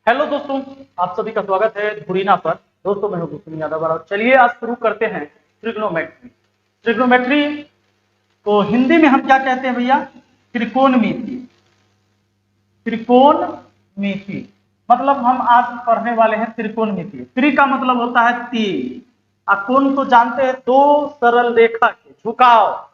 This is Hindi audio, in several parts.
हेलो दोस्तों, आप सभी का स्वागत है धुरीना पर। दोस्तों मैं हूं भूषण यादव और चलिए आज शुरू करते हैं ट्रिग्नोमेट्री। ट्रिग्नोमेट्री को हिंदी में हम क्या कहते हैं भैया? त्रिकोणमिति। त्रिकोणमिति मतलब हम आज पढ़ने वाले हैं त्रिकोणमिति। त्रि का मतलब होता है तीन, और कोण तो जानते हैं दो सरल रेखा के झुकाव।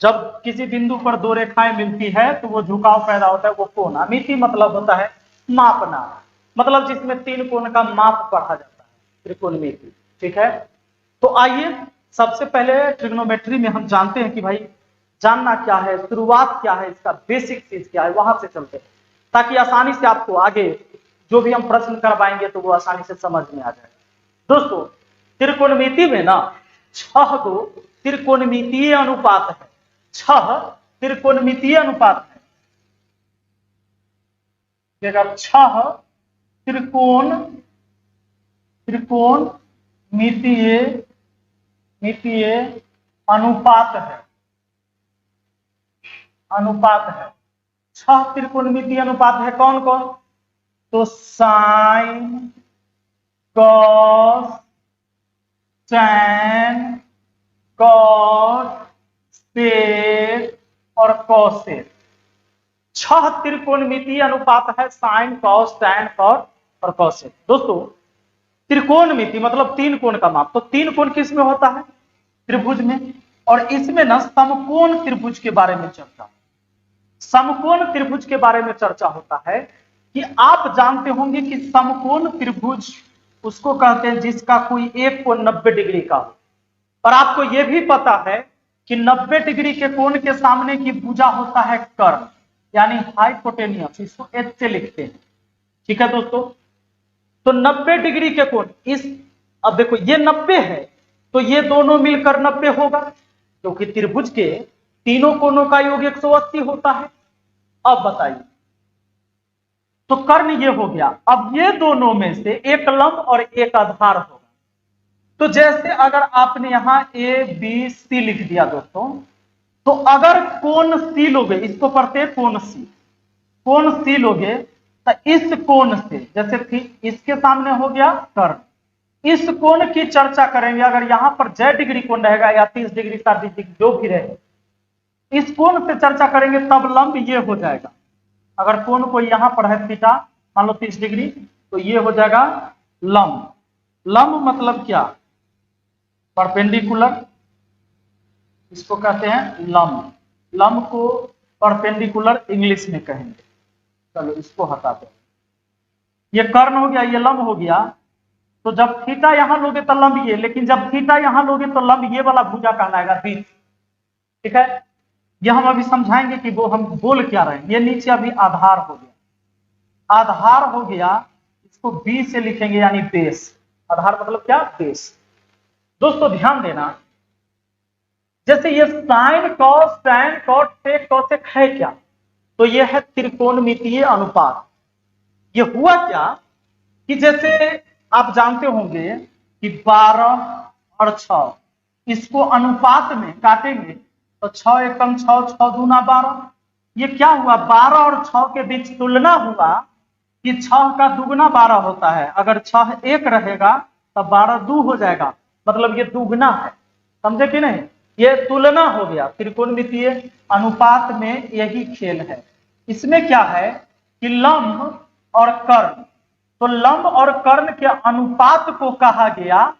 जब किसी बिंदु पर दो रेखाएं मिलती है तो वो झुकाव पैदा होता है, वो कोण। मिति मतलब होता है मापना, मतलब जिसमें तीन कोण का माप पढ़ा जाता है, त्रिकोणमिति। ठीक है, तो आइए सबसे पहले ट्रिग्नोमेट्री में हम जानते हैं कि भाई जानना क्या है, शुरुआत क्या है, इसका बेसिक चीज क्या है, वहां से चलते हैं ताकि आसानी से आपको आगे जो भी हम प्रश्न करवाएंगे तो वो आसानी से समझ में आ जाए। दोस्तों त्रिकोणमिति में ना 6 गो त्रिकोणमितीय अनुपात है। 6 त्रिकोणमितीय अनुपात है। 6 त्रिकोणमितीय अनुपात है। 6 त्रिकोणमितीय अनुपात है। कौन कौन? तो साइन, कॉस, टैन, कॉट, सेक और कॉसेक। 6 त्रिकोणमितीय अनुपात है। साइन, कॉस, टैन, कॉट और कॉसेक। दोस्तों त्रिकोणमिति मतलब तीन कोण का माप। तो तीन कोण किस में होता है? त्रिभुज में। और इसमें ना समकोण त्रिभुज के बारे में चर्चा, समकोण त्रिभुज के बारे में चर्चा होता है कि आप जानते होंगे कि समकोण त्रिभुज उसको कहते हैं जिसका कोई एक कोण 90 डिग्री का हो। और आपको यह भी पता है कि 90 डिग्री के कोण के सामने की भुजा होता है कर्ण, यानी हाइपोटेनियस, इसको एच से लिखते हैं। ठीक है दोस्तों, तो 90 डिग्री के कोण इस, अब देखो ये 90 है तो ये दोनों मिलकर 90 होगा, क्योंकि त्रिभुज के तीनों कोणों का योग 180 होता है। अब बताइए, तो कर्ण ये हो गया। अब ये दोनों में से एक लंब और एक आधार होगा। तो जैसे अगर आपने यहां ए बी सी लिख दिया दोस्तों, तो अगर कोण सी लोगे, इसको पढ़ते हैं कोण सी, कोण सी लोगे तो इस कोण से, जैसे इसके सामने हो गया कर्ण, इस कोण की चर्चा करेंगे। अगर यहां पर j डिग्री कोण रहेगा या 30 डिग्री 60 डिग्री जो भी रहे, इस कोण से चर्चा करेंगे तब लंब ये हो जाएगा। अगर कोण को यहां पर है थीटा, मान लो 30 डिग्री, तो ये हो जाएगा लंब। लंब मतलब क्या? परपेंडिकुलर, इसको कहते हैं लंब। लंब को परपेंडिकुलर इंग्लिश में कहेंगे। चलो इसको हटा दो, ये कर्ण हो गया, ये लंब हो गया। तो जब थीटा यहां लोगे तो लंब ये, लेकिन जब थीटा यहां लोगे तो लंब ये वाला भुजा कहलाएगा बीच। ठीक है, ये हम अभी समझाएंगे कि वो हम बोल क्या रहे हैं। ये नीचे अभी आधार हो गया, आधार हो गया, इसको बी से लिखेंगे यानी बेस। आधार मतलब क्या? बेस। दोस्तों ध्यान देना, जैसे ये sign, cos, tan, cot, sec, cosec है क्या? तो ये है त्रिकोणमितीय अनुपात। ये हुआ क्या कि जैसे आप जानते होंगे कि 12 और 6, इसको अनुपात में काटेंगे तो 6 एकम 6, 6 दूना 12। ये क्या हुआ? 12 और 6 के बीच तुलना हुआ कि 6 का दुगना 12 होता है। अगर 6 एक रहेगा तो 12 दो हो जाएगा, मतलब ये दुगना है। समझे कि नहीं? ये तुलना हो गया। त्रिकोणमितीय अनुपात में यही खेल है। इसमें क्या है कि लंब और कर्ण, तो लंब और कर्ण के अनुपात को कहा गया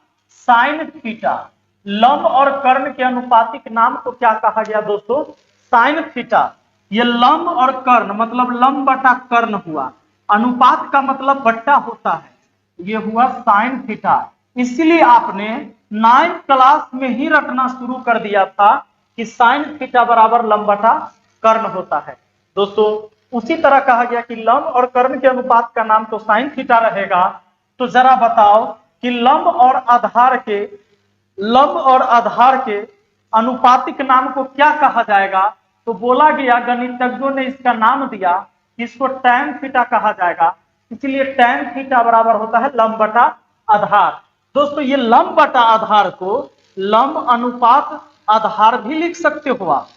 साइन थीटा। लंब और कर्ण के अनुपातिक नाम को क्या कहा गया दोस्तों? Sine theta. ये लंब और कर्ण मतलब लंब बटा कर्ण हुआ, अनुपात का मतलब बट्टा होता है, ये हुआ साइन थीटा। इसलिए आपने 9th क्लास में ही रटना शुरू कर दिया था कि साइन थीटा बराबर लंब बटा कर्ण होता है। दोस्तों उसी तरह कहा गया कि लंब और कर्ण के अनुपात का नाम तो साइन थीटा रहेगा। तो जरा बताओ कि लंब और आधार के अनुपातिक नाम को क्या कहा जाएगा? तो बोला गया, गणितज्ञों ने इसका नाम दिया, इसको टैन थीटा कहा जाएगा। इसलिए टैन थीटा बराबर होता है लंब बटा आधार। दोस्तों ये लंब बटा आधार को लंब अनुपात आधार भी लिख सकते हो आप।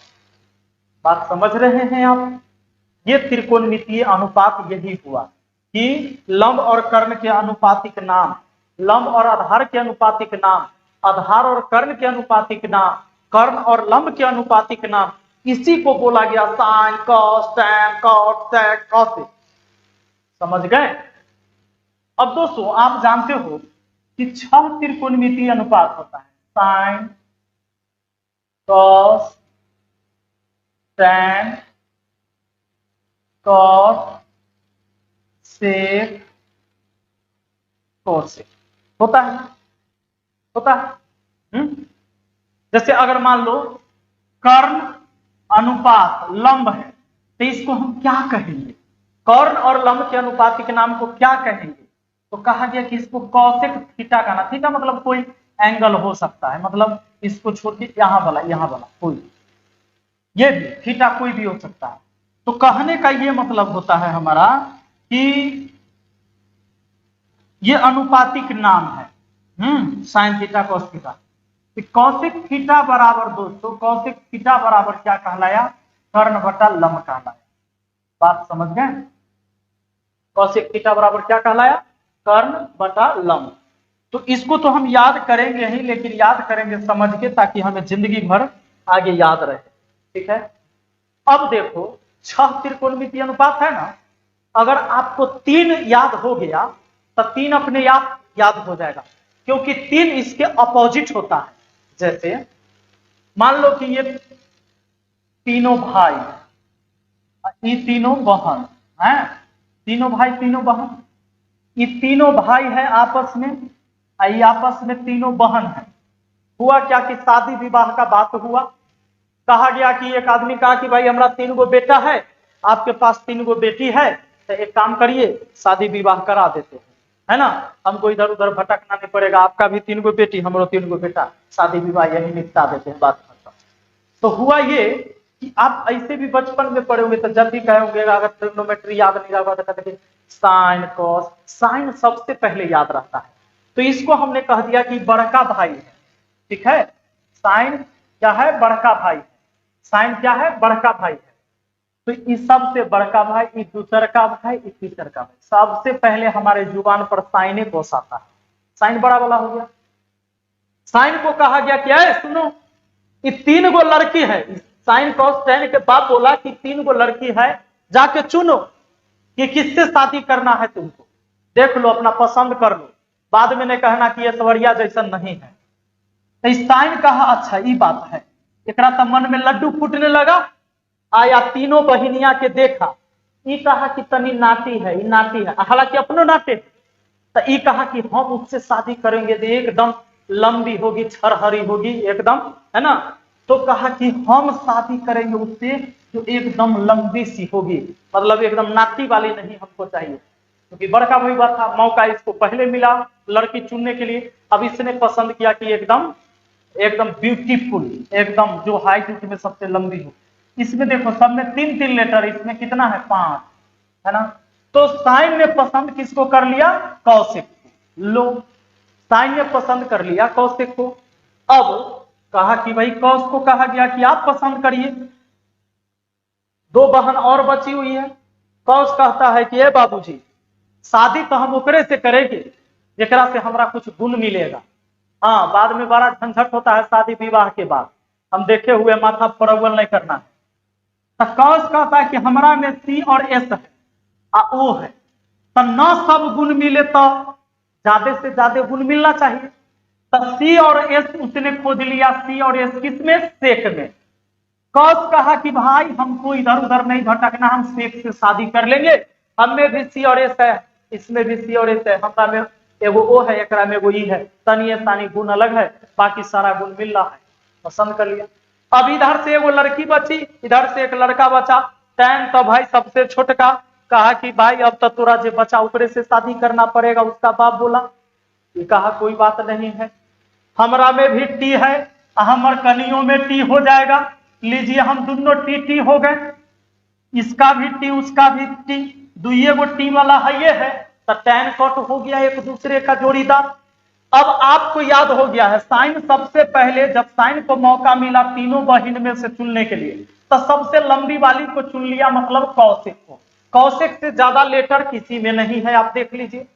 बात समझ रहे हैं आप? ये त्रिकोणमितीय अनुपात यही हुआ। कि लंब और कर्ण के अनुपातिक नाम, लंब और आधार के अनुपातिक नाम, आधार और कर्ण के अनुपातिक नाम, कर्ण और लंब के अनुपातिक नाम, इसी को बोला गया sine cos tan cot sec cosec. समझ गए। अब दोस्तों आप जानते हो कि 6 त्रिकोणमितीय अनुपात होता है, sine cos tan cot sec cosec होता है ना, होता है। जैसे अगर मान लो कर्ण अनुपात लंब है तो इसको हम क्या कहेंगे, कर्ण और लंब के अनुपातिक नाम को क्या कहेंगे, तो कहा गया कि इसको कौशिक थीटा का ना, थीटा मतलब कोई एंगल हो सकता है, मतलब इसको छोड़ के यहां वाला कोई, ये भी थीटा कोई भी हो सकता है। तो कहने का ये मतलब होता है हमारा कि ये अनुपातिक नाम है sine theta cos theta. Kaushik theta बराबर दोस्तों, कौशिक थीटा बराबर क्या कहलाया, कर्ण बटा लंब कहलाया। बात समझ गए। कौशिक थीटा बराबर क्या कहलाया, कर्ण बटा लंब। तो इसको तो हम याद करेंगे ही, लेकिन याद करेंगे समझ के, ताकि हमें जिंदगी भर आगे याद रहे। ठीक है। अब देखो 6 त्रिकोणमितीय अनुपात है ना, अगर आपको 3 याद हो गया तो 3 अपने आप याद हो जाएगा, क्योंकि 3 इसके अपोजिट होता है। जैसे मान लो कि ये तीनों भाई, ये तीनों बहन हैं, तीनों भाई तीनों बहन, ये तीनों भाई है आपस में, ये आपस में तीनों बहन है। हुआ क्या कि शादी विवाह का बात हुआ, कहा गया कि एक आदमी कहा कि भाई हमारा 3 गो बेटा है, आपके पास 3 गो बेटी है, तो एक काम करिए शादी विवाह करा देते हैं, है ना, हमको इधर उधर भटकना नहीं पड़ेगा, आपका भी 3 गो बेटी, हमारा 3 गो बेटा, शादी विवाह यही निपटा देते हैं, बात खत्म। तो हुआ ये कि आप ऐसे भी बचपन में पढ़े होंगे, तो जब भी कहे होंगे अगर ट्रिग्नोमेट्री याद नहीं रहा तो कहते साइन कॉस, साइन सबसे पहले याद रहता है, तो इसको हमने कह दिया कि बड़का भाई है। ठीक है, साइन क्या है, बड़का भाई, साइन क्या है, बड़का भाई है। तो इस सबसे बड़का भाई, इस दूसर का भाई, इस तीसर का भाई, सबसे पहले हमारे जुबान पर साइन कोस आता है, साइन बड़ा वाला हो गया। साइन को कहा गया क्या है, सुनो, ये 3 गो लड़की है, साइन कॉस टैन के बाद बोला कि 3 गो लड़की है, जाके चुनो कि किससे शादी करना है तुमको, देख लो अपना पसंद कर लो, बाद में नहीं कहना कि ये सवरिया जैसा नहीं है। तो साइन कहा अच्छा ये बात है, एकरा तो मन में लड्डू फूटने लगा, आया तीनों बहिनिया के देखा, ये कहा कि तनी नाटी है, ये नाटी है, हालांकि अपनो नाटे, तो ये कहा कि हम उससे शादी करेंगे तो एकदम लंबी होगी, छरहरी होगी एकदम, है ना, तो कहा कि हम शादी करेंगे उससे जो एकदम लंबी सी होगी, मतलब एकदम नाटी वाली नहीं हमको चाहिए, क्योंकि बड़का भाई बात था, मौका इसको पहले मिला लड़की चुनने के लिए, अब इसने पसंद किया कि एकदम एकदम ब्यूटीफुल, एकदम जो हाइट में सबसे लंबी हो। इसमें देखो सब में 3-3 लेटर, इसमें कितना है 5, है ना। तो साइन ने पसंद किसको कर लिया, कौशिक को। लो साइन ने पसंद कर लिया कौशिक को। अब कहा कि भाई कौश को कहा गया कि आप पसंद करिए, 2 बहन और बची हुई है। कौश कहता है कि ए बाबूजी, शादी तो हम ओकरे से करेंगे जेकरा से हमरा कुछ गुण मिलेगा, हाँ बाद में बड़ा झंझट होता है शादी विवाह के बाद, हम देखे हुए, माथा परवल नहीं करना है। तो कौश कहता है कि हमरा में सी और एस है, ओ है, तो न सब गुण मिले तो ज्यादा से ज्यादा गुण मिलना चाहिए, तो सी और एस उसने खोज लिया, सी और एस किसमें, सेक में। कौश कहा कि भाई हमको इधर उधर नहीं भटकना, हम सेक से शादी कर लेंगे, हमें भी सी और एस है, इसमें भी सी और एस है, हमरा में एगो ओ है, एकरा में एगो ई है, तनी तानी गुण अलग है, बाकी सारा गुण मिल रहा है, पसंद कर लिया। अब इधर से एगो लड़की बची, इधर से एक लड़का बचा, टैन तो भाई सबसे छोटका, कहा कि भाई अब तो तोरा जो बचा ऊपरे से शादी करना पड़ेगा। उसका बाप बोला, ये कहा कोई बात नहीं है, हमरा में भी टी है, हमर कनियों में टी हो जाएगा, लीजिए हम दोनों टी हो गए, इसका भी टी उसका भी टी, दुइये गो टी वाला है ये है, तो टैन कट हो गया एक दूसरे का जोड़ीदार। अब आपको याद हो गया है, साइन सबसे पहले जब साइन को मौका मिला तीनों बहिन में से चुनने के लिए, तो सबसे लंबी वाली को चुन लिया, मतलब कौशिक को। कौशिक से ज्यादा लेटर किसी में नहीं है, आप देख लीजिए।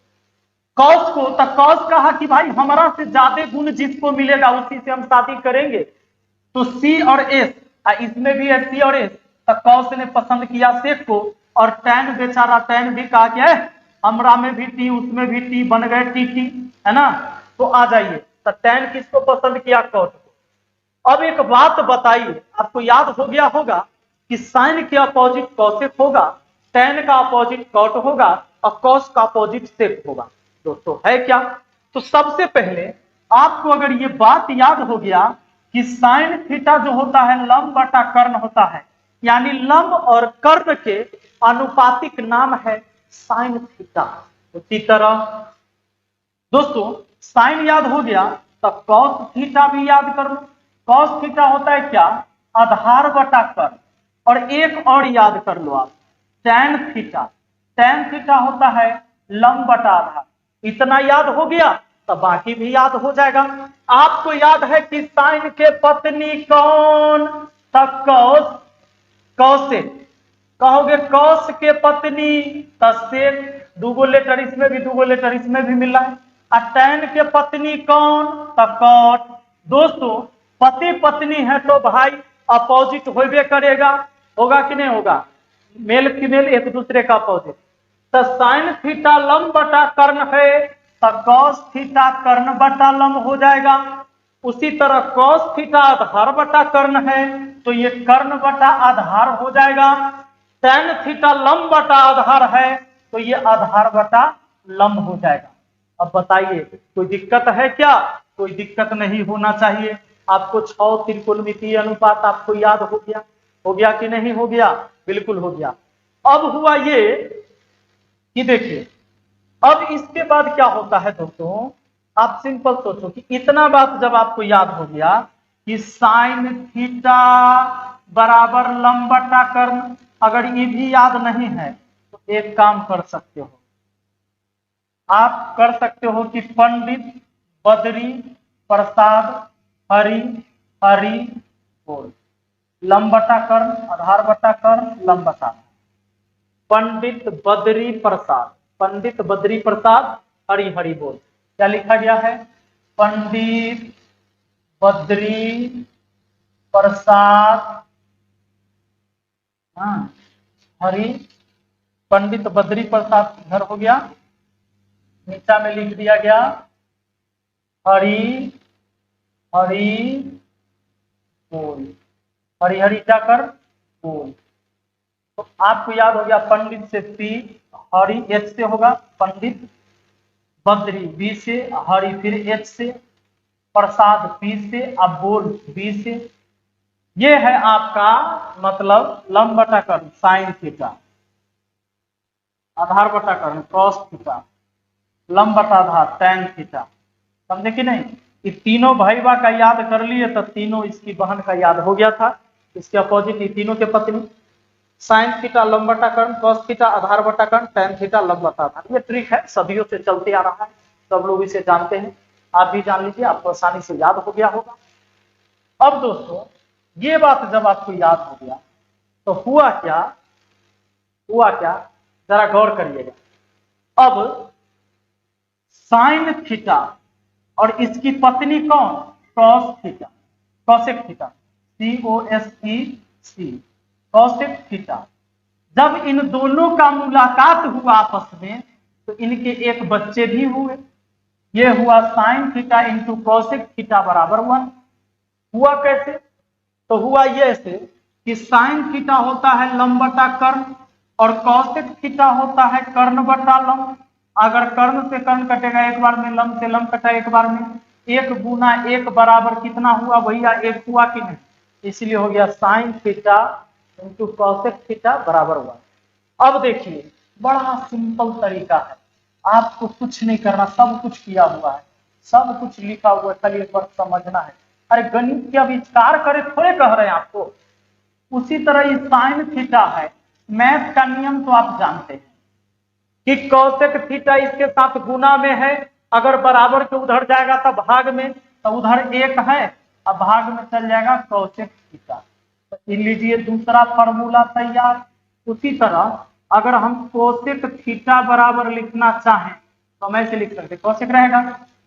कौश को तो कौश कहा कि भाई हमारा से ज्यादा गुण जिसको मिलेगा उसी से हम शादी करेंगे, तो सी और एस, इसमें भी है सी और एस। तो कौश ने पसंद किया शेख को, और टैन बेचारा टैन भी कहा क्या है, हमरा में भी टी उसमें भी टी, बन गए टी टी, है ना। तो आ जाइए, तो टैन किसको पसंद किया, कौश को। अब एक बात बताइए, आपको याद हो गया होगा कि साइन के अपोजिट कौशिक होगा, टैन का अपोजिट कॉट होगा, और कॉस का अपोजिट सेक होगा। दोस्तों है क्या? तो सबसे पहले आपको अगर ये बात याद हो गया कि साइन थीटा जो होता है लंब बटा कर्ण होता है, यानी लंब और कर्ण के अनुपातिक नाम है साइन थीटा। उसी तरह दोस्तों साइन याद हो गया, तब कॉस थीटा भी याद कर लो। कॉस थीटा होता है क्या, आधार बटा कर्ण। और एक और याद कर लो आप, टैन थीटा। टैन थीटा होता है लंब बटा आधार। इतना याद हो गया तो बाकी भी याद हो जाएगा। आपको याद है कि साइन के पत्नी कौन, तब कौस, कौशिक। कहोगे कौश के पत्नी तसेक, दूगो लेटर इसमें भी, दूगो लेटर इसमें भी मिला है। टैन के पत्नी कौन, तब कॉट। दोस्तों पति पत्नी है तो भाई अपोजिट होबे करेगा, होगा कि नहीं होगा, मेल फीमेल एक दूसरे का अपोजिट। तो साइन थीटा लंब बटा कर्ण है, तो कॉस थीटा कर्ण बटा लंब हो जाएगा। उसी तरह कॉस थीटा आधार बटा कर्ण है, तो ये कर्ण बटा आधार हो जाएगा। टैन थीटा लंब बटा आधार है, तो ये आधार बटा लंब हो जाएगा। अब बताइए कोई दिक्कत है क्या? कोई दिक्कत नहीं होना चाहिए। आपको 6 त्रिकोणमितीय अनुपात आपको याद हो गया, हो गया कि नहीं हो गया? बिल्कुल हो गया। अब हुआ ये कि देखिए, अब इसके बाद क्या होता है दोस्तों, आप सिंपल सोचो कि इतना बात जब आपको याद हो गया कि साइन थीटा बराबर लंब बटा कर्ण, अगर ये भी याद नहीं है तो एक काम कर सकते हो, आप कर सकते हो कि पंडित बद्री प्रसाद हरि हरि बोल, लंब बटा कर्ण आधार बटा कर्ण लंब बटा। पंडित बद्री प्रसाद, पंडित बद्री प्रसाद हरि हरि बोल। क्या लिखा गया है, पंडित बद्री प्रसाद हरि, पंडित बद्री प्रसाद इधर हो गया, नीचा में लिख दिया गया हरि हरि बोल, हरि हरि क्या कर बोल। तो आपको याद हो गया पंडित से पी, हरि एच से होगा, पंडित बद्री बी से, हरि फिर एच से, प्रसाद पी से, अब बोल बी से। ये है आपका मतलब लंब बटा कर्ण साइन थीटा, आधार बटा कर्ण कॉस थीटा, लंब बटा आधार टैन थीटा। समझे कि नहीं? ये तीनों भाईबा का याद कर लिए तो तीनों इसकी बहन का याद हो गया था। इसके अपोजिट ये तीनों के पत्नी, साइन थीटा लंब बटा कर्ण, कॉस थीटा आधार बटा कर्ण, टैन थीटा लंब बटा आधार। ये ट्रिक है, सदियों से चलते आ रहा है, सब लोग इसे जानते हैं। आप भी जान लीजिए, आपको आसानी से याद हो गया होगा। अब दोस्तों ये बात जब आपको याद हो गया तो हुआ क्या, हुआ क्या जरा गौर करिएगा। अब साइन थीटा और इसकी पत्नी कौन, cos theta, cosec theta, COSEC, cosec theta. जब इन दोनों का मुलाकात हुआ आपस में तो इनके एक बच्चे भी हुए। ये हुआ sine theta into cosec theta बराबर 1। हुआ कैसे? तो हुआ ये ऐसे कि साइन थीटा होता है लंब बटा कर्ण और कॉसेक थीटा होता है कर्ण बटा लंब। अगर कर्ण से कर्ण कटेगा एक बार में, लंब से लंब कटा एक बार में, 1 गुना 1 बराबर कितना हुआ भैया, 1 हुआ कि नहीं? इसलिए हो गया sine theta into cosec theta बराबर 1। अब देखिए बड़ा सिंपल तरीका है, आपको कुछ नहीं करना, सब कुछ किया हुआ है, सब कुछ लिखा हुआ है, खाली एक बार समझना है। अरे गणित के आविष्कार करे थोड़े कह रहे हैं आपको। उसी तरह ये साइन थीटा है, मैथ का नियम तो आप जानते हैं कि कॉसेक थीटा इसके साथ गुना में है, अगर बराबर के उधर जाएगा तब भाग में, तो उधर 1 है, अब भाग में चल जाएगा कॉसेक थीटा। तो लीजिए दूसरा फॉर्मूला तैयार। उसी तरह अगर हम कोसेक थीटा बराबर लिखना चाहें तो हम ऐसे लिख सकते, कोसेक रहेगा,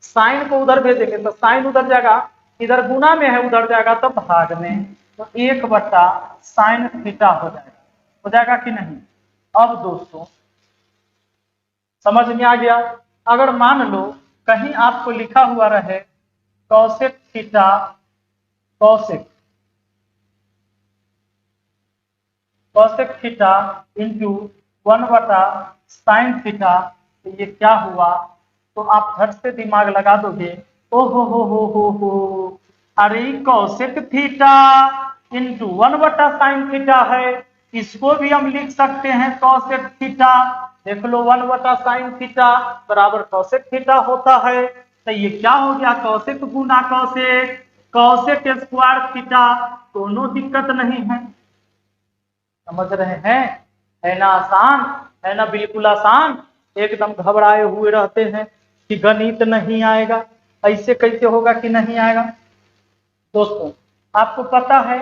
साइन को उधर भेजेंगे तो साइन उधर जाएगा, इधर गुना में है उधर जाएगा तो भाग में, तो 1/sin थीटा हो जाएगा कि नहीं। अब दोस्तों समझ में आ गया। अगर मान लो कहीं आपको लिखा हुआ रहे cosec theta, cosec theta into 1/sin theta, तो ये क्या हुआ, तो आप झट से दिमाग लगा दोगे, ओ हो, अरे cosec theta into 1/sin theta है, इसको भी हम लिख सकते हैं कोसेक थीटा। देख लो 1/sin थीटा बराबर कोसेक थीटा होता है, तो ये क्या हो गया, कोसेक गुना कोसेक, कोसेक स्क्वायर थीटा, दोनों दिक्कत नहीं है। समझ रहे हैं, है ना आसान, है ना बिल्कुल आसान। एकदम घबराए हुए रहते हैं कि गणित नहीं आएगा, ऐसे कैसे होगा कि नहीं आएगा। दोस्तों आपको पता है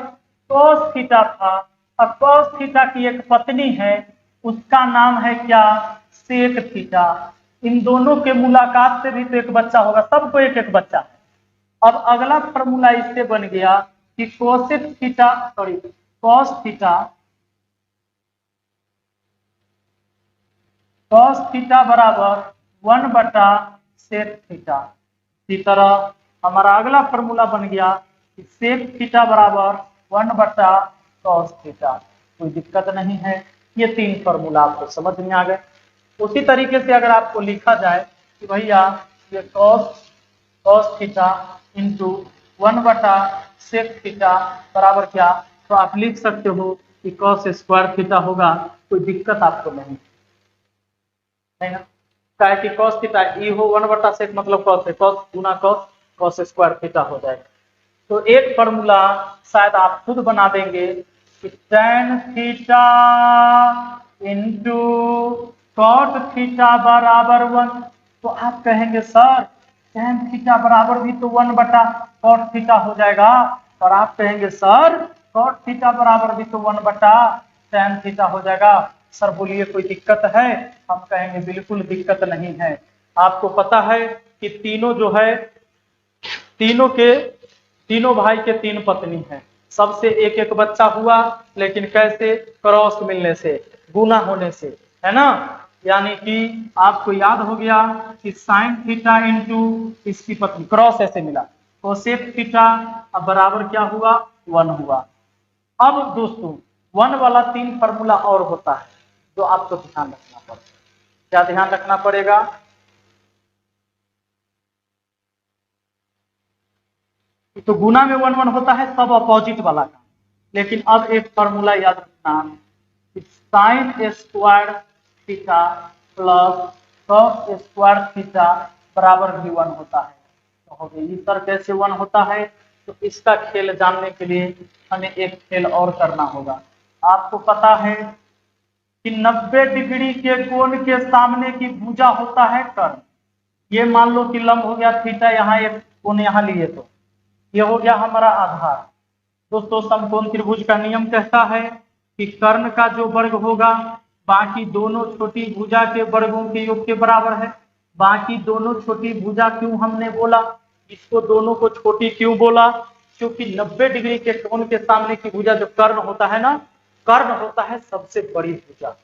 cos थीटा था, अब cos थीटा की एक पत्नी है, उसका नाम है क्या, सेक थीटा। इन दोनों के मुलाकात से भी तो एक बच्चा होगा, सबको एक एक बच्चा है। अब अगला फॉर्मूला इससे बन गया कि cosec theta sorry cos theta बराबर 1/sec थीटा। इसी तरह हमारा अगला फॉर्मूला बन गया कि sec थीटा बराबर 1/cos थीटा। कोई दिक्कत नहीं है, ये 3 फॉर्मूला आपको समझ में आ गए। उसी तरीके से अगर आपको लिखा जाए कि भैया ये cos theta into 1/sec theta बराबर क्या, तो आप लिख सकते हो कि cos स्क्वायर थीटा होगा, कोई दिक्कत आपको नहीं है ना। क्या कि cos थीटा ई हो 1/sec मतलब cos है, cos गुना cos स्क्वायर थीटा हो जाएगा। तो एक फॉर्मूला शायद आप खुद बना देंगे कि tan theta into cot theta बराबर 1, तो आप कहेंगे सर tan थीटा बराबर भी तो 1/cot थीटा हो जाएगा, और आप कहेंगे सर cot थीटा बराबर भी तो 1/tan थीटा हो जाएगा। सर बोलिए कोई दिक्कत है, हम कहेंगे बिल्कुल दिक्कत नहीं है। आपको पता है कि तीनों जो है, तीनों भाई के 3 पत्नी हैं, सबसे एक एक बच्चा हुआ, लेकिन कैसे, क्रॉस मिलने से, गुना होने से, है ना। यानी कि आपको याद हो गया कि साइन थीटा इंटू इसकी पत्नी, क्रॉस ऐसे मिला, तो सेक थीटा अब बराबर क्या हुआ, 1 हुआ। अब दोस्तों 1 वाला 3 फॉर्मूला और होता है जो आपको ध्यान रखना पड़ेगा। क्या ध्यान रखना पड़ेगा, तो गुना में 1 1 होता है, सब अपोजिट वाला का। लेकिन अब एक फॉर्मूला याद रखना कि sine square theta plus cos square theta बराबर भी 1 होता है। तो हो गई सर कैसे 1 होता है, तो इसका खेल जानने के लिए हमें एक खेल और करना होगा। आपको पता है कि 90 डिग्री के कोण के सामने की भुजा होता है कर्ण। ये मान लो कि लंब हो गया थीटा, यहाँ एक कोण यहाँ लिए, तो ये हो गया हमारा आधार। दोस्तों समकोण त्रिभुज का नियम कहता है कि कर्ण का जो वर्ग होगा बाकी दोनों छोटी भुजा के वर्गों के योग के बराबर है। बाकी दोनों छोटी भुजा क्यों हमने बोला, इसको दोनों को छोटी क्यों बोला, क्योंकि 90 डिग्री के कोण के सामने की भुजा जो कर्ण होता है ना, कर्ण होता है सबसे बड़ी भुजा।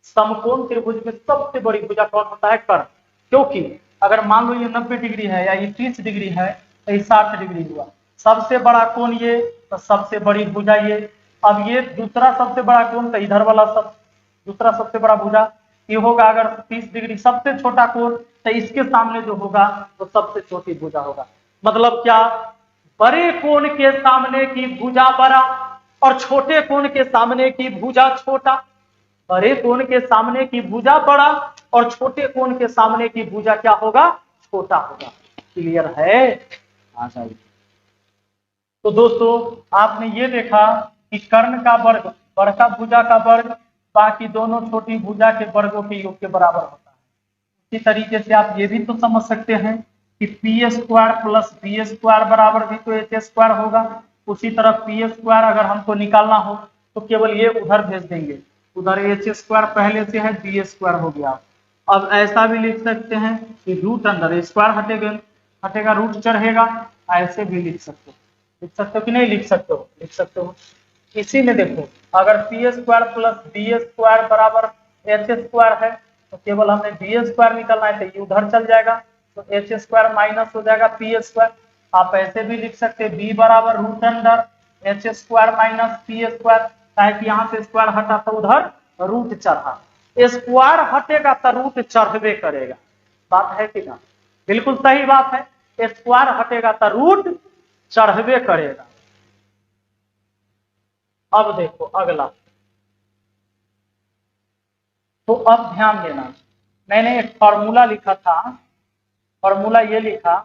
समकोण त्रिभुज में सबसे बड़ी भुजा कौन होता है, कर्ण। क्योंकि अगर मान लो ये 90 डिग्री है या ये 30 डिग्री है, तो ये 60 डिग्री हुआ, सबसे बड़ा कोण ये, तो सबसे बड़ी भुजा ये। अब ये दूसरा सबसे बड़ा कोण, तो इधर वाला सब दूसरा सबसे बड़ा भुजा ये होगा। अगर 30 डिग्री सबसे छोटा कोण, तो इसके सामने जो होगा वो सबसे छोटी भुजा होगा। मतलब क्या, बड़े कोण के सामने की भुजा बड़ा और छोटे कोण के सामने की भुजा छोटा। बड़े कोण के सामने की भुजा बड़ा और छोटे कोण के सामने की भुजा क्या होगा, छोटा होगा। क्लियर है, आ जाइए। तो दोस्तों आपने ये देखा कि कर्ण का वर्ग बड़का भुजा का वर्ग बाकी दोनों छोटी भुजा के वर्गों के योग के बराबर होता है। इसी तरीके से आप ये भी तो समझ सकते हैं कि p square plus b square बराबर भी तो एच स्क्वायर होगा। उसी तरह पी स्क्वायर अगर हमको निकालना हो तो केवल ये उधर भेज देंगे, उधर एच स्क्वायर पहले से है, बी स्क्वायर हो गया। अब ऐसा भी लिख सकते हैं कि रूट अंदर स्क्वायर हटेगा रूट चढ़ेगा, ऐसे भी लिख सकते हो कि नहीं लिख सकते हो? लिख सकते हो। इसी में देखो अगर p square plus b square बराबर एच स्क्वायर है तो केवल हमें बी स्क्वायर निकलना है, तो ये उधर चल जाएगा, तो एच स्क्वायर माइनस हो जाएगा पी स्क्वायर। आप ऐसे भी लिख सकते हैं बी बराबर root under h square minus p square, ताकि यहाँ से स्क्वायर हटा तो उधर रूट चढ़ा, स्क्वायर हटेगा तो रूट चढ़बे करेगा। बात है कि ना? बिल्कुल सही बात है, स्क्वायर हटेगा तो रूट चढ़बे करेगा। अब देखो अगला, तो अब ध्यान देना, मैंने एक फॉर्मूला लिखा था, फॉर्मूला ये लिखा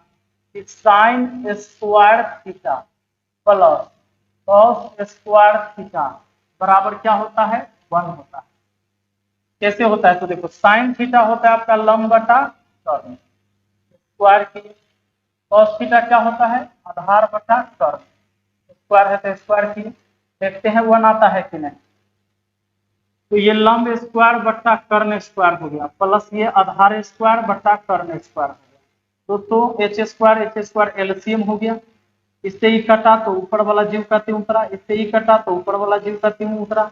कि sine square theta plus cos square theta बराबर क्या होता है? 1 होता है। कैसे होता है? तो देखो साइन थीटा होता है आपका लंब बटा कर्ण, स्क्वायर की कॉस थीटा क्या होता है? आधार बटा कर्ण, स्क्वायर है तो स्क्वायर की। देखते हैं 1 आता है कि नहीं। तो ये लंब स्क्वायर बट्टा कर्ण स्क्वायर हो गया, प्लस ये आधार स्क्वायर बट्टा कर्ण स्क्वायर हो गया। तो एच स्क्वायर एलसीएम हो गया। इससे ही कटा तो ऊपर वाला जीव का त्यों उतरा, इससे ही कटा तो ऊपर वाला जीव का त्यों उतरा।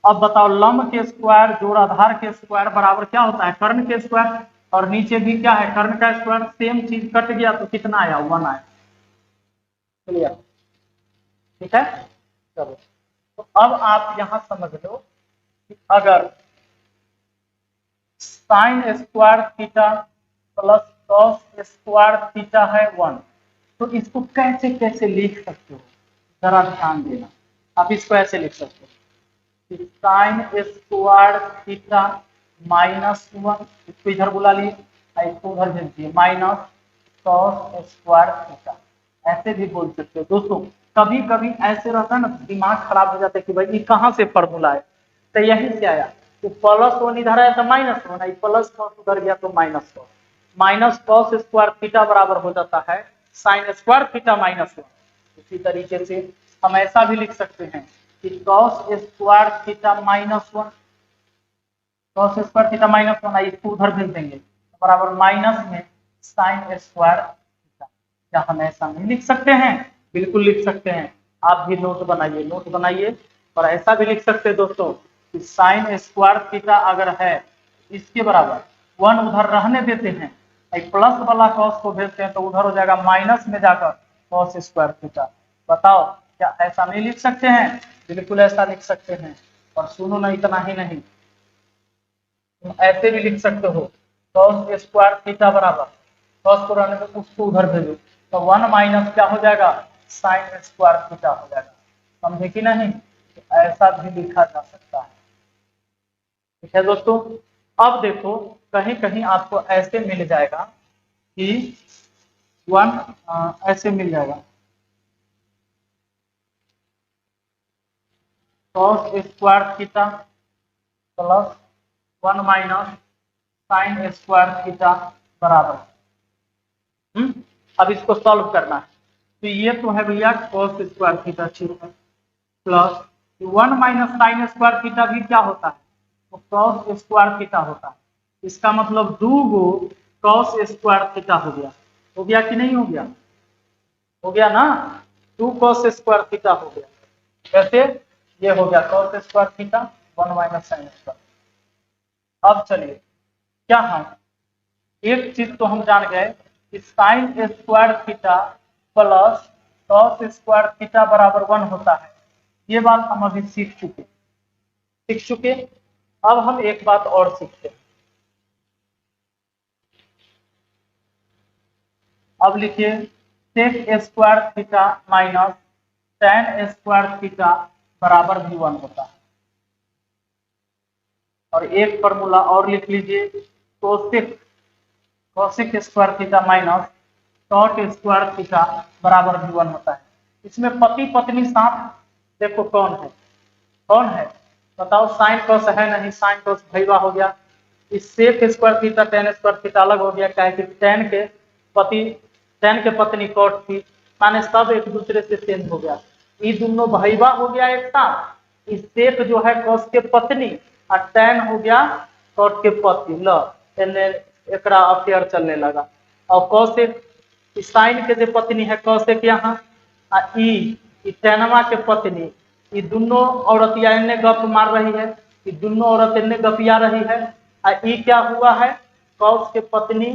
अब बताओ लंब के स्क्वायर जोड़ आधार के स्क्वायर बराबर क्या होता है? कर्ण के स्क्वायर। और नीचे भी क्या है? कर्ण का स्क्वायर। सेम चीज कट गया तो कितना आया? 1 आया। क्लियर? ठीक है, चलो। तो अब आप यहां समझ लो कि अगर sine square theta plus cos square theta है 1, तो इसको कैसे कैसे लिख सकते हो? जरा ध्यान देना। आप इसको ऐसे लिख सकते हो कि साइन स्क्वायर थीटा माइनस 1, इसको इधर बुला लिए, इसको उधर भेज दिए, माइनस कॉस स्क्वायर थीटा, ऐसे भी बोल सकते हो। दोस्तों कभी कभी ऐसे रहता है ना, दिमाग खराब हो जाता है कि भाई ये कहाँ से फॉर्मूला है, तो यही से आया कि प्लस 1 इधर आया तो माइनस 1, प्लस कॉस उधर गया तो minus cos, minus cos square theta बराबर हो जाता है साइन स्क्वायर थीटा माइनस 1। इसी तरीके से हम ऐसा भी लिख सकते हैं कि cos square theta minus 1, cos square theta minus 1, इसको उधर भेज देंगे तो बराबर माइनस में साइन स्क्वायर थीटा। क्या हम ऐसा नहीं लिख सकते हैं? बिल्कुल लिख सकते हैं। आप भी नोट बनाइए और ऐसा भी लिख सकते हैं दोस्तों कि साइन स्क्वायर थीटा अगर है इसके बराबर 1 उधर रहने देते हैं, प्लस वाला कॉस को भेजते हैं तो उधर हो जाएगा माइनस में जाकर कॉस स्क्वायर थीटा। बताओ क्या ऐसा नहीं लिख सकते हैं? बिल्कुल ऐसा लिख सकते हैं। और सुनो ना, इतना ही नहीं, तुम ऐसे भी लिख सकते हो कॉस स्क्वायर थीटा बराबर, कॉस को रहने दो उसको उधर भेजो तो 1 माइनस क्या हो जाएगा? साइन स्क्वायर थीटा हो जाएगा। समझे कि नहीं? तो ऐसा भी लिखा जा सकता है। ठीक है दोस्तों। अब देखो कहीं कहीं आपको ऐसे मिल जाएगा कि 1 ऐसे मिल जाएगा cos square theta plus 1 minus sine square theta बराबर। अब इसको सॉल्व करना है, तो ये तो है भैया cos स्क्वायर थीटा ठीक है, plus 1 minus sine square theta भी क्या होता है? तो cos स्क्वायर थीटा होता है। इसका मतलब 2 गो cos स्क्वायर थीटा हो गया कि नहीं हो गया? हो गया ना, 2 cos स्क्वायर थीटा हो गया। कैसे? ये हो गया cos square theta 1 minus sine square. अब चलिए क्या हम एक चीज तो हम जान गए कि sine square theta plus cos square theta बराबर 1 होता है। ये बात हम अभी सीख चुके। अब हम एक बात और सीखते हैं। अब लिखिए sec square theta minus tan square theta बराबर भी 1 होता है। और एक फॉर्मूला और लिख लीजिए, cosec square theta minus cot square theta बराबर भी 1 होता है। इसमें पति पत्नी साथ देखो कौन है बताओ? साइन कॉस है नहीं, साइन कॉस भैया हो गया। इस sec square theta tan square theta अलग हो गया, क्या है कि टेन के पत्नी कॉट थी, माने सब एक दूसरे से चेंज हो गया। ये दोनों भैया हो गया एक साथ। इस सेक जो है कॉस के पत्नी और tan हो गया cot के पति ल एने एकरा अफेयर चलने लगा। और cosec साइन के जो पत्नी है cosec यहाँ आ ई tanवा के पत्नी, ये दोनों औरतिया इन्ने गप मार रही है, ये दोनों औरत इन्ने गपिया रही है। आ ई क्या हुआ है cos के पत्नी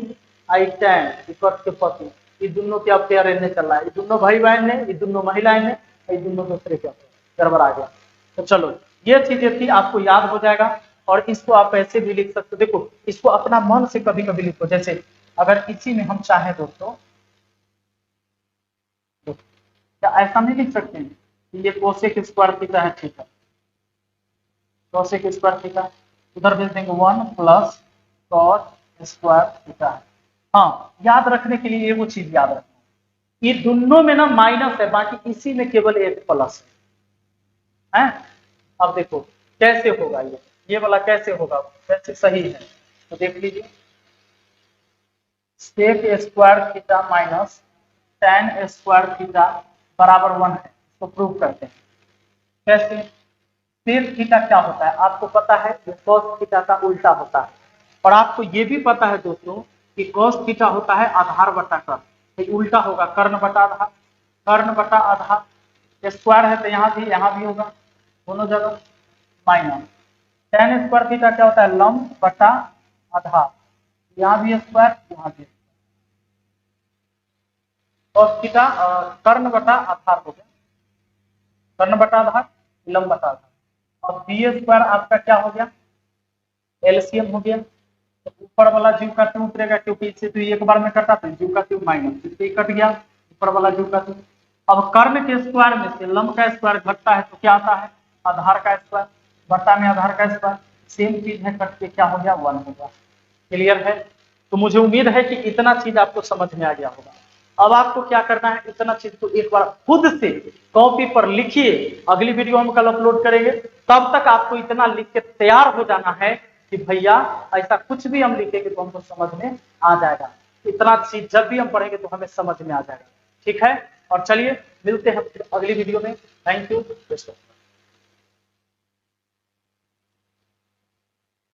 आई tan cot के पत्नी, ये दोनों के अफेयर इन्ने चल रहा है, ये दोनों भाई बहन ने, ये दोनों महिलाएं ने, ये दोनों दूसरे के गड़बड़ा गया। तो चलो ये चीजें थी, आपको याद हो जाएगा। और इसको आप ऐसे भी लिख सकते हो, देखो इसको अपना मन से कभी कभी लिखो। जैसे अगर इसी में हम चाहें दोस्तों, क्या ऐसा नहीं लिख सकते हैं कि ये कोसेक स्क्वायर थीटा है, ठीक है, कोसेक स्क्वायर थीटा, उधर भेज देंगे 1 प्लस कॉस स्क्वायर थीटा है। हाँ, याद रखने के लिए ये वो चीज याद रखना, ये दोनों में ना माइनस है, बाकी इसी में केवल एक प्लस है। अब देखो कैसे होगा ये वाला कैसे होगा, कैसे सही है तो देख लीजिए, sec square theta minus tan square theta बराबर 1 है। इसको प्रूव करते हैं कैसे। सेक थीटा क्या होता है आपको पता है, ये cos थीटा का उल्टा होता है। और आपको ये भी पता है दोस्तों कि cos थीटा होता है आधार बटा कर्ण, तो उल्टा होगा कर्ण बटा आधार, कर्ण बटा आधार। स्क्वायर है तो यहाँ भी होगा, दोनों जगह माइनस। tan स्क्वायर थीटा क्या होता है लंब बटा आधार, यहाँ भी स्क्वायर यहाँ भी। cos थीटा कर्ण बटा आधार हो गया, कर्ण बटा आधार लंब बटा आधार। अब बी स्क्वायर आपका क्या हो गया एलसीएम हो गया, तो ऊपर वाला जीव का क्यों उतरेगा, क्योंकि इससे तो एक बार में कटा था, जीव का क्यों माइनस, इससे कट गया ऊपर वाला जीव का क्यों। अब कर्ण के स्क्वायर में से लंब का स्क्वायर घटता है तो क्या आता है आधार का स्क्वायर, बटा में आधार का स्क्वायर, सेम चीज है, कट के क्या हो गया 1 होगा। क्लियर है। तो मुझे उम्मीद है कि इतना चीज आपको समझ में आ गया होगा। अब आपको क्या करना है, इतना चीज को एक बार खुद से कॉपी पर लिखिए, अगली वीडियो हम कल अपलोड करेंगे, तब तक आपको इतना लिख के तैयार हो जाना है कि भैया ऐसा कुछ भी हम लिखेंगे तो हमको समझ में आ जाएगा। इतना चीज जब भी हम पढ़ेंगे तो हमें समझ में आ जाएगा, ठीक है। और चलिए मिलते हैं अगली वीडियो में। Thank you.